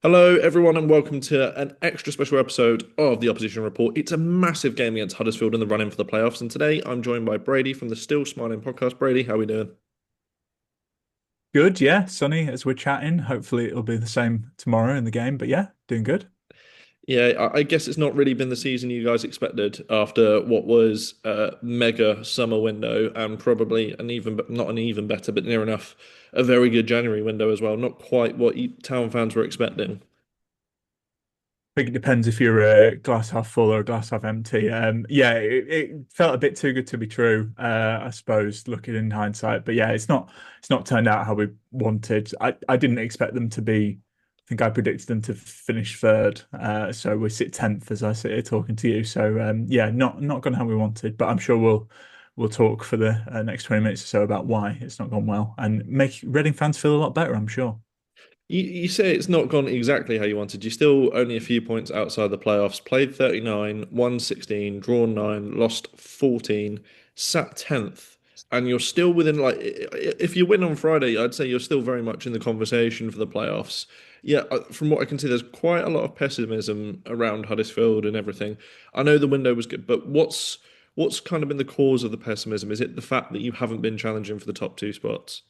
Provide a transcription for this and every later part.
Hello, everyone, and welcome to an extra special episode of the Opposition Report. It's a massive game against Huddersfield in the run-in for the playoffs, and today I'm joined by Brady from the Still Smiling podcast. Brady, how are we doing? Good, yeah. Sunny as we're chatting. Hopefully it'll be the same tomorrow in the game. But yeah, doing good. Yeah, I guess it's not really been the season you guys expected after what was a mega summer window and probably not an even better, but near enough a very good January window as well. Not quite what town fans were expecting. I think it depends if you're a glass half full or a glass half empty. Yeah, it felt a bit too good to be true, I suppose, looking in hindsight. But yeah, it's not turned out how we wanted. I didn't expect them to be. I think I predicted them to finish third. So we sit 10th as I sit here talking to you. So yeah, not gone how we wanted. But I'm sure we'll talk for the next 20 minutes or so about why it's not gone well and make Reading fans feel a lot better, I'm sure. You say it's not gone exactly how you wanted. You're still only a few points outside the playoffs. Played 39, won 16, drawn 9, lost 14, sat 10th. And you're still within, like, if you win on Friday, I'd say you're still very much in the conversation for the playoffs. Yeah, from what I can see, there's quite a lot of pessimism around Huddersfield and everything. I know the window was good, but what's kind of been the cause of the pessimism? Is it the fact that you haven't been challenging for the top two spots?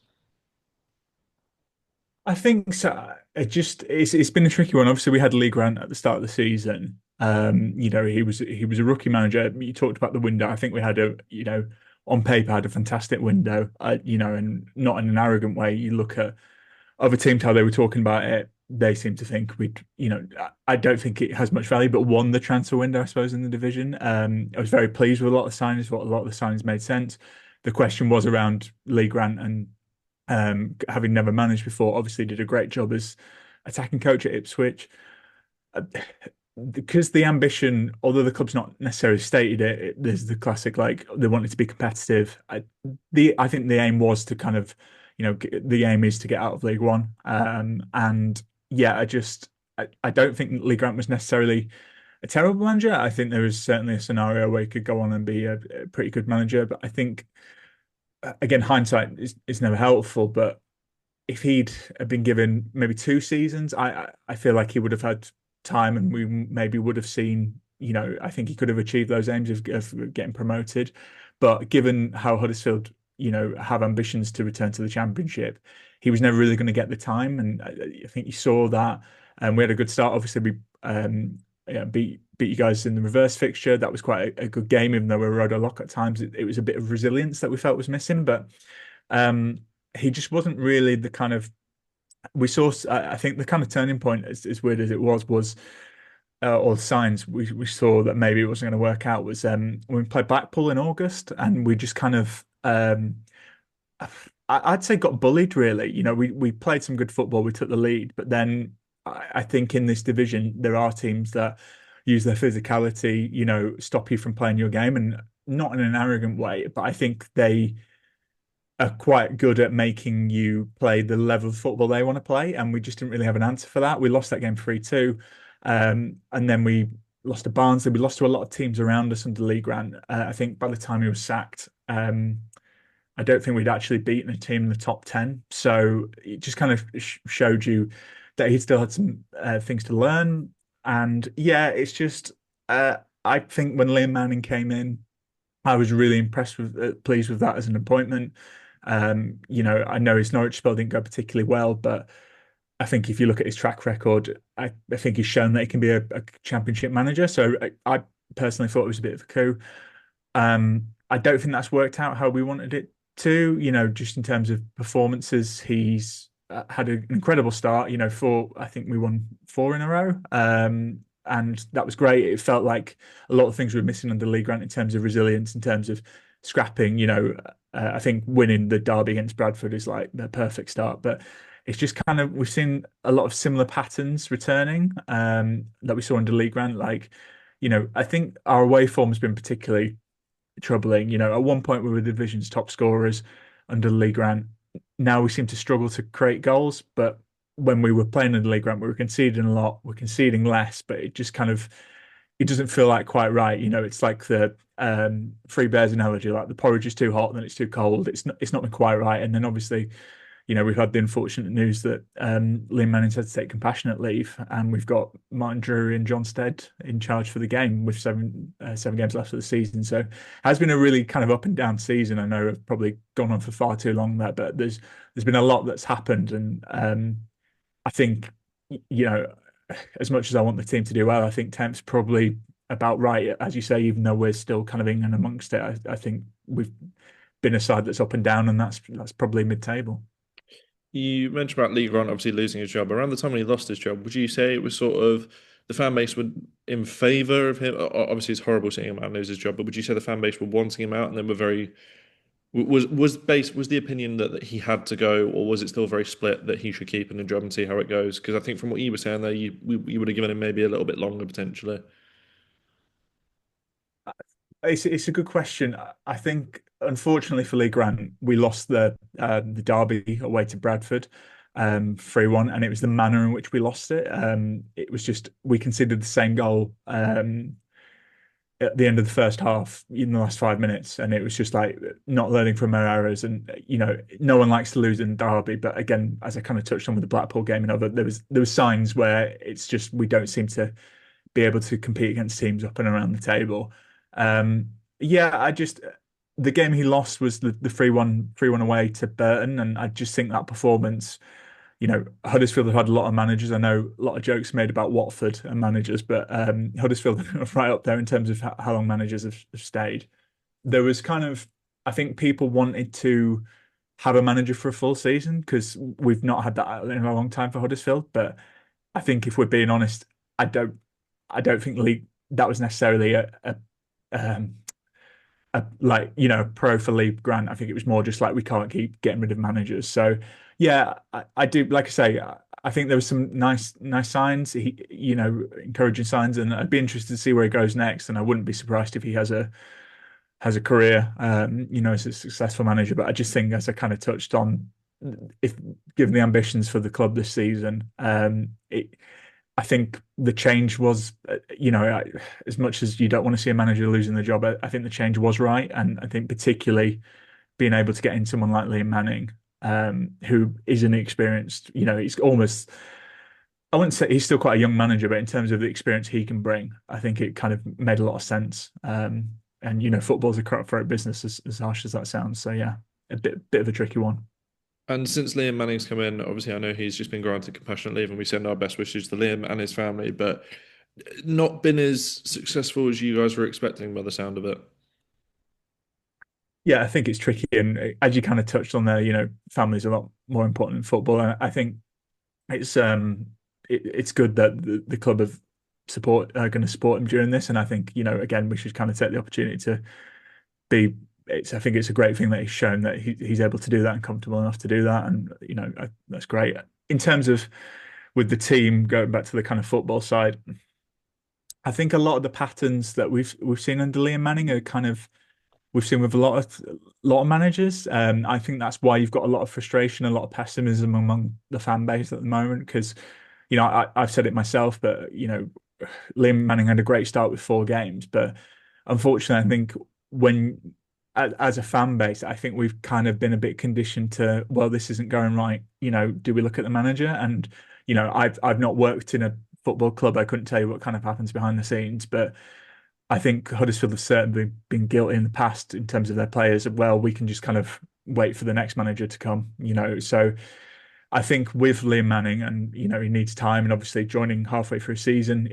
I think so. It's been a tricky one. Obviously, we had Lee Grant at the start of the season. He was a rookie manager. You talked about the window. I think we had on paper had a fantastic window. And not in an arrogant way. You look at other teams how they were talking about it. They seem to think I don't think it has much value, but won the transfer window, I suppose, in the division. I was very pleased with a lot of signings. What a lot of the signings made sense. The question was around Lee Grant and having never managed before, obviously did a great job as attacking coach at Ipswich. Uh, Because the ambition, although the club's not necessarily stated there's the classic like they wanted to be competitive. I think the aim was to kind of, the aim is to get out of League One. And yeah, I don't think Lee Grant was necessarily a terrible manager. I think there is certainly a scenario where he could go on and be a pretty good manager. But I think again, hindsight is never helpful, but if he'd have been given maybe 2 seasons, I feel like he would have had time, and we maybe would have seen. I think he could have achieved those aims of getting promoted. But given how Huddersfield, have ambitions to return to the Championship, he was never really going to get the time, and I think you saw that. And we had a good start. Obviously, we yeah, beat you guys in the reverse fixture. That was quite a good game, even though we rode a lock at times. It was a bit of resilience that we felt was missing, but um, he just wasn't really the kind of we saw. I think the kind of turning point, as weird as it was or signs we saw that maybe it wasn't going to work out was when we played Blackpool in August, and we just kind of I'd say got bullied really. We played some good football, we took the lead, but then I think in this division there are teams that use their physicality, stop you from playing your game, and not in an arrogant way, but I think they are quite good at making you play the level of football they want to play. And we just didn't really have an answer for that. We lost that game 3-2. And then we lost to Barnsley. We lost to a lot of teams around us under Lee Grant. I think by the time he was sacked, I don't think we'd actually beaten a team in the top 10. So it just kind of showed you that he still had some things to learn. And yeah, it's just, I think when Liam Manning came in, I was really impressed pleased with that as an appointment. I know his Norwich spell didn't go particularly well, but I think if you look at his track record, I think he's shown that he can be a championship manager. So I personally thought it was a bit of a coup. I don't think that's worked out how we wanted it to, just in terms of performances. He's had an incredible start, I think we won 4 in a row. And that was great. It felt like a lot of things were missing under Lee Grant in terms of resilience, in terms of scrapping. I think winning the derby against Bradford is like the perfect start, but it's just kind of we've seen a lot of similar patterns returning that we saw under Lee Grant. Like, I think our away form has been particularly troubling. At one point we were the division's top scorers under Lee Grant. Now we seem to struggle to create goals, but when we were playing under Lee Grant, we were conceding a lot. We're conceding less, but it just kind of it doesn't feel like quite right. It's like the Three Bears analogy, like the porridge is too hot, then it's too cold. It's not been quite right. And then obviously, we've had the unfortunate news that Liam Manning's had to take compassionate leave, and we've got Martin Drury and John Stead in charge for the game with seven games left of the season. So it has been a really kind of up and down season. I know I've probably gone on for far too long there, but there's been a lot that's happened, and I think you know as much as I want the team to do well, I think 10th's probably about right, as you say. Even though we're still kind of in and amongst it, I think we've been a side that's up and down, and that's probably mid-table. You mentioned about Lee Grant obviously losing his job. Around the time when he lost his job, would you say it was sort of the fan base were in favour of him? Obviously, it's horrible seeing a man lose his job, but would you say the fan base were wanting him out and then were very was the opinion that he had to go, or was it still very split that he should keep in the job and see how it goes? Because I think from what you were saying there, you would have given him maybe a little bit longer potentially. It's a good question. I think, unfortunately for Lee Grant, we lost the derby away to Bradford, 3-1, and it was the manner in which we lost it. It was just we conceded the same goal at the end of the first half in the last 5 minutes, and it was just like not learning from our errors. And no one likes to lose in derby, but again, as I kind of touched on with the Blackpool game and other, there was signs where it's just we don't seem to be able to compete against teams up and around the table. Yeah, I just the game he lost was the 3-1 away to Burton, and I just think that performance. Huddersfield have had a lot of managers. I know a lot of jokes made about Watford and managers, but Huddersfield are right up there in terms of how long managers have stayed. There was kind of, I think people wanted to have a manager for a full season because we've not had that in a long time for Huddersfield. But I think if we're being honest, I don't, I don't think League that was necessarily um, like pro for Lee Grant. I think it was more just like we can't keep getting rid of managers. So yeah, I do like I say, I think there was some nice signs, encouraging signs, and I'd be interested to see where he goes next. And I wouldn't be surprised if he has a career, as a successful manager. But I just think, as I kind of touched on, if given the ambitions for the club this season, I think the change was, as much as you don't want to see a manager losing the job, I think the change was right. And I think particularly being able to get in someone like Liam Manning, who is an experienced, he's almost, I wouldn't say he's still quite a young manager, but in terms of the experience he can bring, I think it kind of made a lot of sense. And football's a cutthroat business, as harsh as that sounds. So yeah, a bit of a tricky one. And since Liam Manning's come in, obviously I know he's just been granted compassionate leave, and we send our best wishes to Liam and his family, but not been as successful as you guys were expecting by the sound of it. Yeah, I think it's tricky, and as you kind of touched on there, family's a lot more important in football, and I think it's it's good that the club have are going to support him during this, and I think again we should kind of take the opportunity to be. I think it's a great thing that he's shown that he's able to do that and comfortable enough to do that, and that's great. In terms of with the team going back to the kind of football side, I think a lot of the patterns that we've seen under Liam Manning are kind of we've seen with a lot of managers. I think that's why you've got a lot of frustration, a lot of pessimism among the fan base at the moment. Because I've said it myself, but Liam Manning had a great start with 4 games, but unfortunately, I think when as a fan base, I think we've kind of been a bit conditioned to, well, this isn't going right. Do we look at the manager? And I've not worked in a football club. I couldn't tell you what kind of happens behind the scenes, but I think Huddersfield have certainly been guilty in the past in terms of their players. Well, we can just kind of wait for the next manager to come, So I think with Liam Manning, and he needs time, and obviously joining halfway through a season,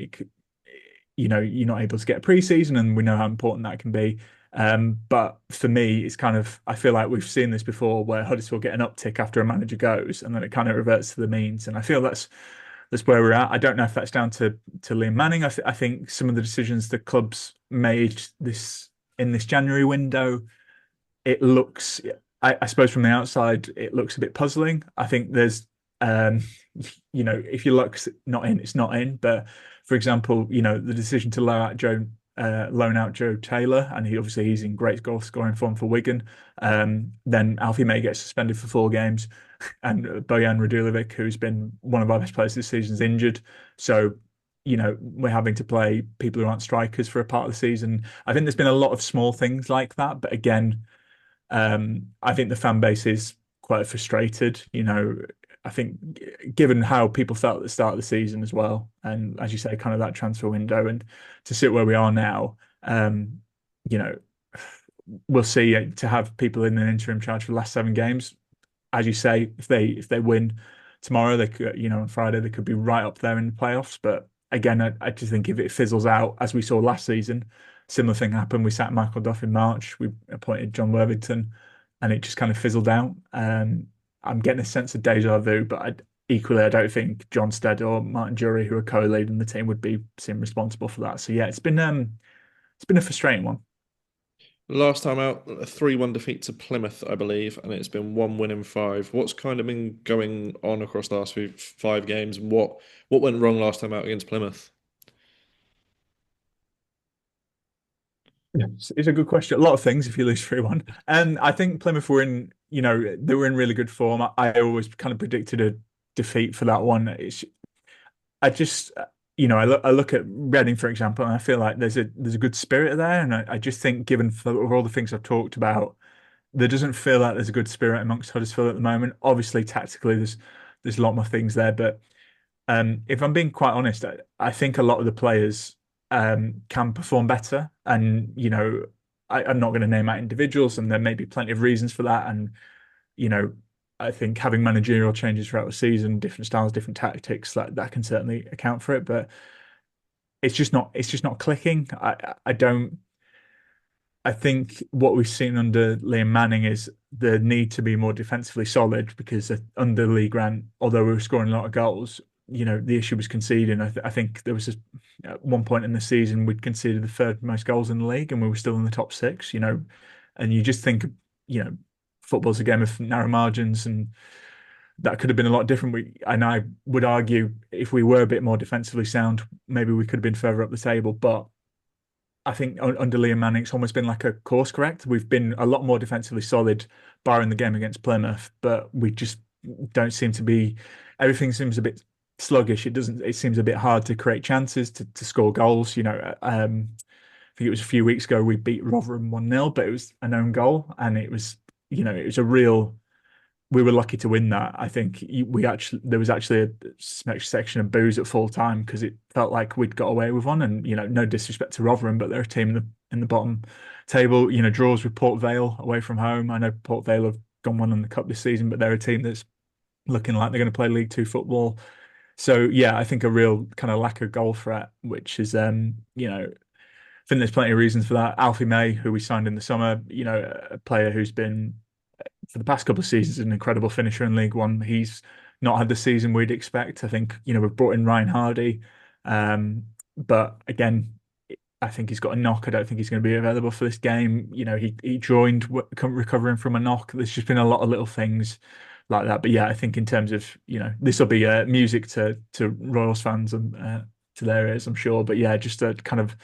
you're not able to get a pre-season, and we know how important that can be. But for me, it's kind of I feel like we've seen this before, where Huddersfield get an uptick after a manager goes, and then it kind of reverts to the means. And I feel that's where we're at. I don't know if that's down to Liam Manning. I think some of the decisions the clubs made in this January window, it looks, I suppose from the outside, it looks a bit puzzling. I think there's, um, if your luck's not in, it's not in. But for example, the decision to loan out Joe Taylor, and he's in great goal scoring form for Wigan. Then Alfie May gets suspended for 4 games, and Bojan Radulovic, who's been one of our best players this season, is injured. So we're having to play people who aren't strikers for a part of the season. I think there's been a lot of small things like that, but again, I think the fan base is quite frustrated. I think given how people felt at the start of the season as well, and as you say, kind of that transfer window, and to sit where we are now, you know, we'll see. To have people in an interim charge for the last 7 games, as you say, if they win tomorrow, they could, on Friday, they could be right up there in the playoffs. But again, I just think if it fizzles out, as we saw last season, similar thing happened. We sacked Michael Duff in March. We appointed John Worthington, and it just kind of fizzled out. I'm getting a sense of deja vu, but equally, I don't think John Stead or Martin Jury, who are co-leading the team, would be seen responsible for that. So yeah, it's been a frustrating one. Last time out, a 3-1 defeat to Plymouth, I believe, and it's been one win in five. What's kind of been going on across the last 5 games? What went wrong last time out against Plymouth? It's a good question. A lot of things if you lose 3-1. And I think Plymouth were they were in really good form. I always kind of predicted a defeat for that one. I just, I look at Reading, for example, and I feel like there's a good spirit there. And I just think, given for all the things I've talked about, there doesn't feel like there's a good spirit amongst Huddersfield at the moment. Obviously, tactically, there's a lot more things there, but if I'm being quite honest, I think a lot of the players can perform better. And, I'm not going to name out individuals, and there may be plenty of reasons for that. And, you know, I think having managerial changes throughout the season, different styles, different tactics, that can certainly account for it. But it's just not clicking. I don't. I think what we've seen under Liam Manning is the need to be more defensively solid because under Lee Grant, although we were scoring a lot of goals, the issue was conceding. I think there was at one point in the season we'd conceded the third most goals in the league and we were still in the top six, and you just think, you know, football's a game of narrow margins and that could have been a lot different. And I would argue if we were a bit more defensively sound, maybe we could have been further up the table. But I think under Liam Manning, it's almost been like a course correct. We've been a lot more defensively solid, barring the game against Plymouth, but we just don't seem to be. Everything seems a bit sluggish. It doesn't. It seems a bit hard to create chances to score goals. I think it was a few weeks ago we beat Rotherham 1-0, but it was an own goal, and it was a real. We were lucky to win that. I think there was actually a section of boos at full time because it felt like we'd got away with one. And no disrespect to Rotherham, but they're a team in the bottom table. Draws with Port Vale away from home. I know Port Vale have gone one in the cup this season, but they're a team that's looking like they're going to play League Two football. So yeah, I think a real kind of lack of goal threat, which is I think there's plenty of reasons for that. Alfie May, who we signed in the summer, a player who's been for the past couple of seasons an incredible finisher in League One. He's not had the season we'd expect. I think we've brought in Ryan Hardy, but again, I think he's got a knock. I don't think he's going to be available for this game. He joined recovering from a knock. There's just been a lot of little things like that. But yeah, I think in terms of this will be music to Royals fans and to their ears, I'm sure. But yeah, just a kind of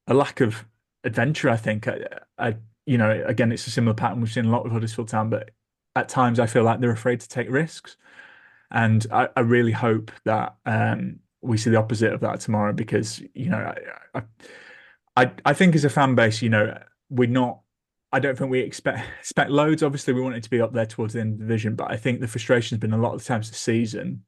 a lack of adventure. I think again, it's a similar pattern we've seen a lot with Huddersfield Town, but at times I feel like they're afraid to take risks. And I really hope that we see the opposite of that tomorrow because, I think as a fan base, we're not, I don't think we expect loads. Obviously, we want it to be up there towards the end of the division, but I think the frustration has been a lot of the times this season.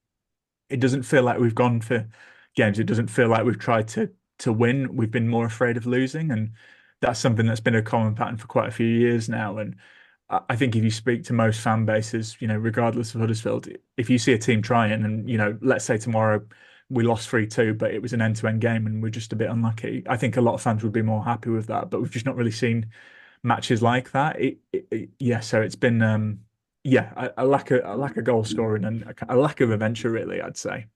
It doesn't feel like we've gone for games. It doesn't feel like we've tried to win. We've been more afraid of losing, and that's something that's been a common pattern for quite a few years now. And I think if you speak to most fan bases, regardless of Huddersfield, if you see a team trying, and let's say tomorrow we lost 3-2, but it was an end-to-end game and we're just a bit unlucky, I think a lot of fans would be more happy with that. But we've just not really seen matches like that. Yeah, so it's been yeah, a lack of goal scoring and a lack of adventure, really, I'd say.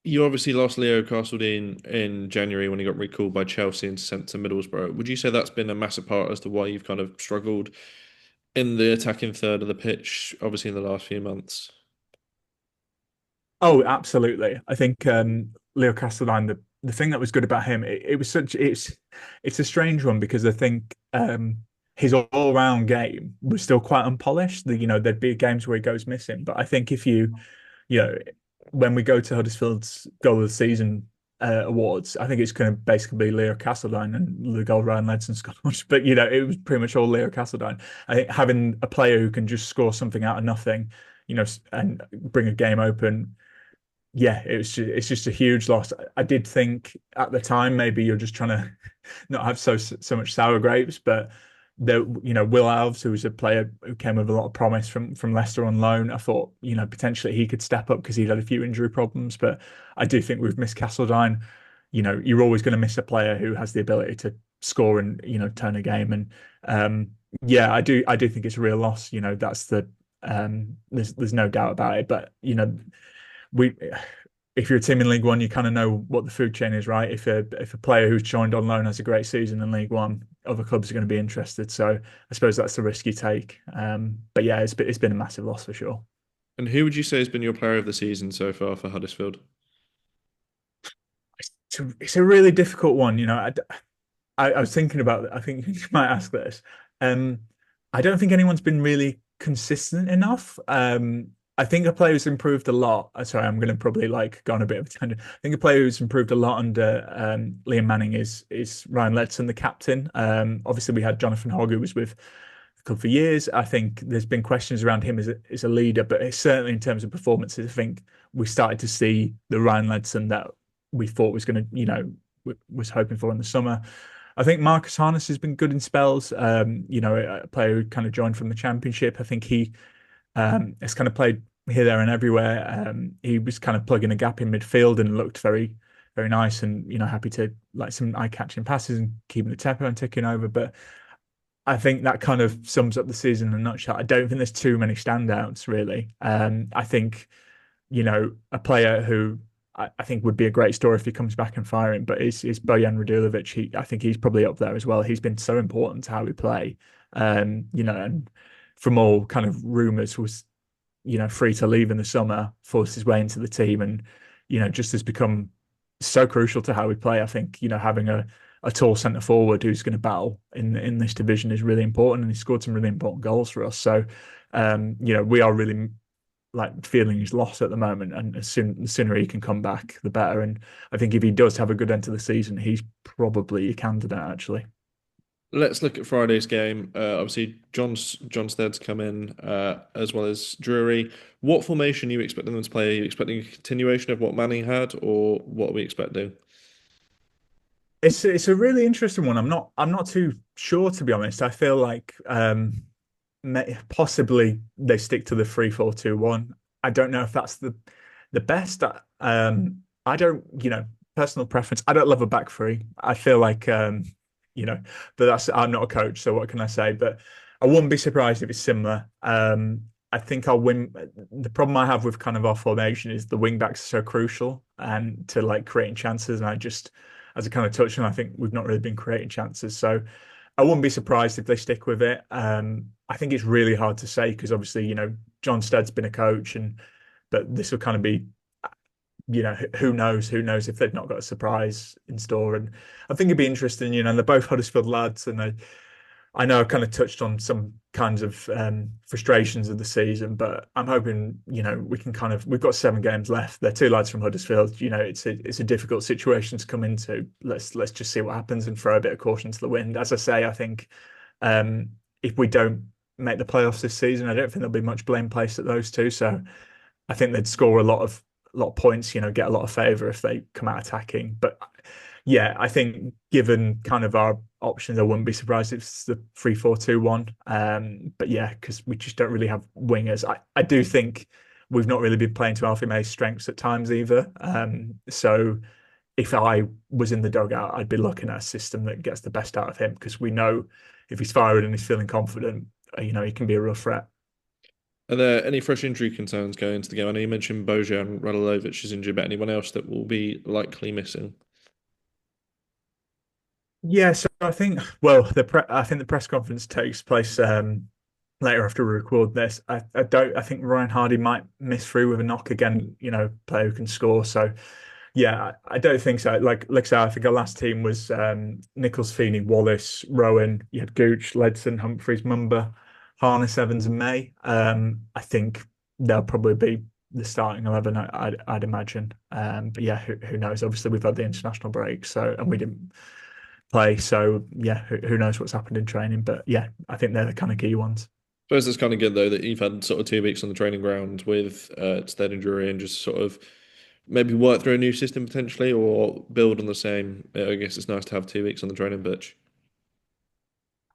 You obviously lost Leo Castledine in January when he got recalled by Chelsea and sent to Middlesbrough. Would you say that's been a massive part as to why you've kind of struggled in the attacking third of the pitch, obviously in the last few months? Oh, absolutely. I think Leo Castelline, the thing that was good about him, it was it's a strange one because I think his all round game was still quite unpolished. There'd be games where he goes missing, but I think if you know when we go to Huddersfield's goal of the season awards. I think it's going to basically be Leo Castledine and the goal Ryan Ledson scored. But it was pretty much all Leo Castledine. I think having a player who can just score something out of nothing, and bring a game open, yeah, it's just a huge loss. I did think at the time maybe you're just trying to not have so much sour grapes, but Will Alves, who was a player who came with a lot of promise from Leicester on loan, I thought potentially he could step up because he'd had a few injury problems, but I do think we've missed Castledine. You're always going to miss a player who has the ability to score and turn a game, and yeah, I do think it's a real loss. That's there's no doubt about it, but we if you're a team in League One, you kind of know what the food chain is, right? If a player who's joined on loan has a great season in League One, other clubs are going to be interested. So I suppose that's the risk you take. But yeah, it's been a massive loss for sure. And who would you say has been your player of the season so far for Huddersfield? It's a really difficult one. I was thinking about it. I think you might ask this. Um, I don't think anyone's been really consistent enough. I think a player who's improved a lot. Sorry, I'm going to probably like go on a bit of a tangent. I think a player who's improved a lot under Liam Manning is Ryan Ledson, the captain. Obviously, we had Jonathan Hogg, who was with the club for years. I think there's been questions around him as a leader, but it's certainly in terms of performances, I think we started to see the Ryan Ledson that we thought was going to, was hoping for in the summer. I think Marcus Harness has been good in spells. A player who kind of joined from the championship. I think he has kind of played here, there, and everywhere. He was kind of plugging a gap in midfield and looked very, very nice and happy to like some eye-catching passes and keeping the tempo and ticking over. But I think that kind of sums up the season in a nutshell. I don't think there's too many standouts really. I think a player who I think would be a great story if he comes back and firing, but is Bojan Radulovic. I think he's probably up there as well. He's been so important to how we play. And from all kind of rumours was, free to leave in the summer, forced his way into the team and, just has become so crucial to how we play. I think, having a tall centre forward who's going to battle in this division is really important, and he scored some really important goals for us. So, we are really like feeling his loss at the moment, and the sooner he can come back, the better. And I think if he does have a good end to the season, he's probably a candidate actually. Let's look at Friday's game. Obviously, John Stead's come in as well as Drury. What formation are you expecting them to play? Are you expecting a continuation of what Manning had, or what are we expecting? It's a really interesting one. I'm not too sure, to be honest. I feel like possibly they stick to the 3-4-2-1. I don't know if that's the best. I don't, personal preference. I don't love a back three. I feel like you know, but I'm not a coach, so what can I say? But I wouldn't be surprised if it's similar. I think I'll win. The problem I have with kind of our formation is the wing backs are so crucial and to like creating chances. And as I kind of touched on, I think we've not really been creating chances. So I wouldn't be surprised if they stick with it. I think it's really hard to say because obviously, John Stead's been a coach, but this will kind of be, who knows? Who knows if they've not got a surprise in store? And I think it'd be interesting. They're both Huddersfield lads, and I know I've kind of touched on some kinds of frustrations of the season, but I'm hoping, we've got 7 games left. They're two lads from Huddersfield. It's a difficult situation to come into. Let's just see what happens and throw a bit of caution to the wind. As I say, I think if we don't make the playoffs this season, I don't think there'll be much blame placed at those two. So I think they'd score a lot of points, get a lot of favour if they come out attacking. But yeah, I think given kind of our options, I wouldn't be surprised if it's the 3-4-2-1. But yeah, because we just don't really have wingers. I do think we've not really been playing to Alfie May's strengths at times either. So if I was in the dugout, I'd be looking at a system that gets the best out of him because we know if he's firing and he's feeling confident, he can be a real threat. Are there any fresh injury concerns going into the game? I know you mentioned Bojan Radulovic is injured, but anyone else that will be likely missing? Yeah, so I think I think the press conference takes place later after we record this. I think Ryan Hardy might miss through with a knock again, player who can score. So yeah, I don't think so. Like I said, I think our last team was Nichols, Feeney, Wallace, Rowan. You had Gooch, Ledson, Humphreys, Mumba, Harness, Evans, and May. I think they'll probably be the starting 11. I'd imagine. But yeah, who knows? Obviously, we've had the international break, so and we didn't play, so yeah, who knows what's happened in training? But yeah, I think they're the kind of key ones. I suppose it's kind of good though that you've had sort of 2 weeks on the training ground with Stead and Drury and just sort of maybe work through a new system potentially or build on the same. I guess it's nice to have 2 weeks on the training pitch.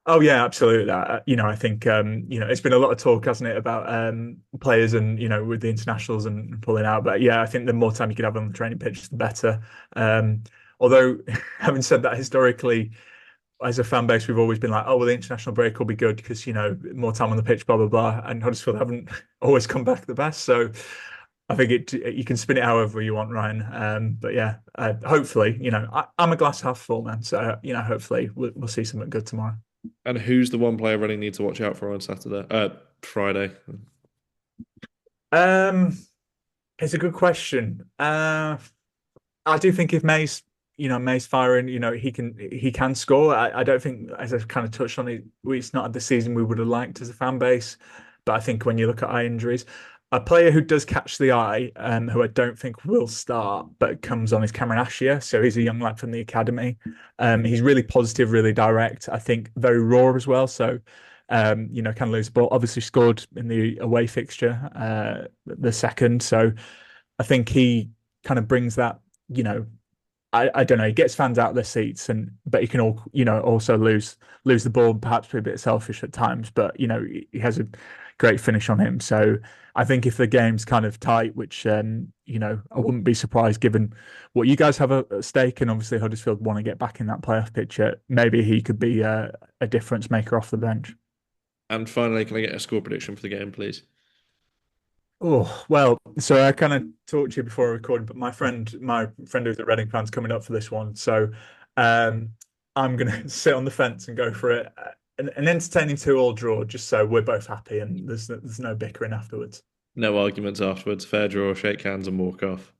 Oh yeah, absolutely. I think it's been a lot of talk, hasn't it, about players and with the internationals and pulling out. But yeah, I think the more time you can have on the training pitch, the better. Um, Although, having said that, historically, as a fan base, we've always been like, oh well, the international break will be good because more time on the pitch, blah blah blah. And Huddersfield haven't always come back the best, so I think you can spin it however you want, Ryan. But yeah, hopefully, I'm a glass half full man, so hopefully we'll see something good tomorrow. And who's the one player I really need to watch out for on Saturday? Friday. Um, it's a good question. I do think if May's firing, he can score. I don't think, as I've kind of touched on it, it's not the season we would have liked as a fan base. But I think when you look at eye injuries, a player who does catch the eye, who I don't think will start, but comes on is Cameron Ashia. So he's a young lad from the academy. He's really positive, really direct. I think very raw as well. So, can lose the ball. Obviously scored in the away fixture, the second. So I think he kind of brings that, you know, I don't know. He gets fans out of their seats, but he can also lose the ball, perhaps be a bit selfish at times. But he has a great finish on him. So I think if the game's kind of tight, which I wouldn't be surprised given what you guys have at stake, and obviously Huddersfield want to get back in that playoff picture, maybe he could be a difference maker off the bench. And finally, can I get a score prediction for the game, please? Oh, well, so I kind of talked to you before I recorded, but my friend who's a Reading fan's coming up for this one. So um, I'm going to sit on the fence and go for it. An entertaining 2-all draw, just so we're both happy and there's no bickering afterwards. No arguments afterwards. Fair draw, shake hands, and walk off.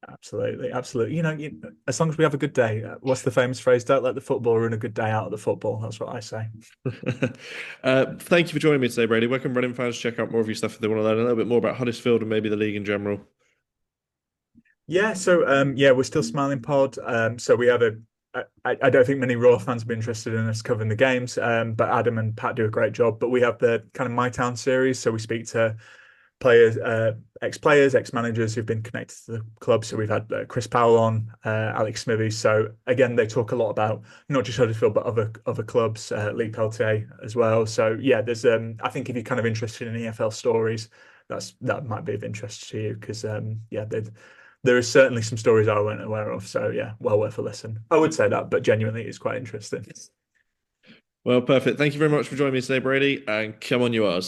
Absolutely, absolutely. As long as we have a good day. What's the famous phrase? Don't let the football ruin a good day out of the football. That's what I say. Thank you for joining me today, Brady. Where can Reading fans check out more of your stuff if they want to learn a little bit more about Huddersfield and maybe the league in general? Yeah, so yeah, we're still Smiling Pod. So we have I don't think many Raw fans will be interested in us covering the games, but Adam and Pat do a great job. But we have the kind of My Town series, so we speak to players, ex-players, ex-managers who've been connected to the club. So we've had Chris Powell on, Alex Smithies. So again, they talk a lot about not just Huddersfield but other clubs, Lee Peltier as well. So yeah, there's I think if you're kind of interested in EFL stories, that might be of interest to you because yeah, there is certainly some stories I weren't aware of. So yeah, well worth a listen. I would say that, but genuinely, it's quite interesting. Well, perfect. Thank you very much for joining me today, Brady, and come on, you Ours.